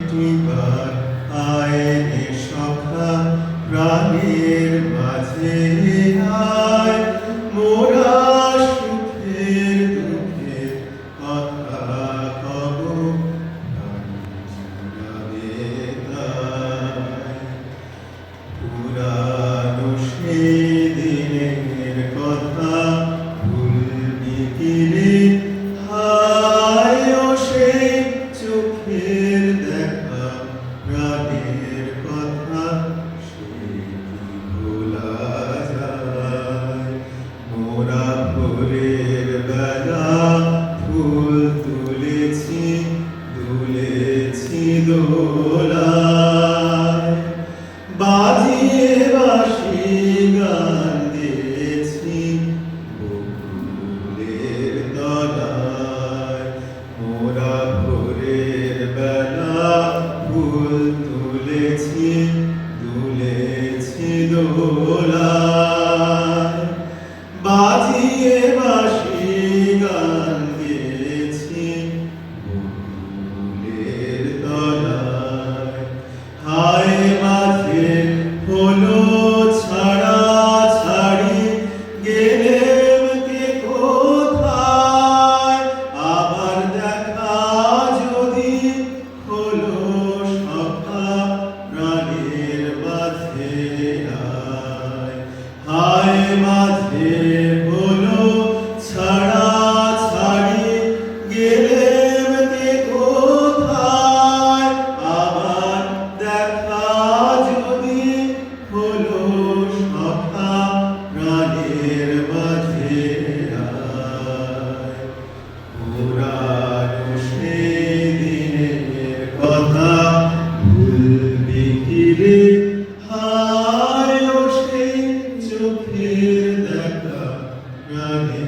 একটিবার আয় রে সখা প্রাণের মাঝে আয়, মোরা সুখের দুঃখের কথা কব প্রাণ জুড়াবে তাই। পুরানো সে দিনের কথা ভুলবি কি রে, হায় ও সেই চোখের দেখা প্রাণের কথা সে কি ভোলা যায়। মোরা ভোরের বেলা ফুল তুলেছি দুলেছি দোলায়, বাজিয়ে বাঁশি গান গেয়েছি বকুলের তলায়। মোরা ভোরের বেলা ফুল তুলেছি দুলেছি দোলায়, বাজিয়ে বাঁশি গান গেয়েছি বকুলের তলায়। হায় মাঝে হলো ছাড়া ছাড়ি, গেলেম কে কোথায়, আবার দেখা যদি হলো সখা প্রাণের মাঝে আয়। হায় মাঝে হলো ছাড়া ছাড়ি, গেলেম কে কোথায়, আবার দেখা যদি হলো সখা প্রাণের মাঝে আয়। পুরানো সে দিনের কথা ভুলবি কি রে, হায় ও সেই চোখের দেখা প্রাণের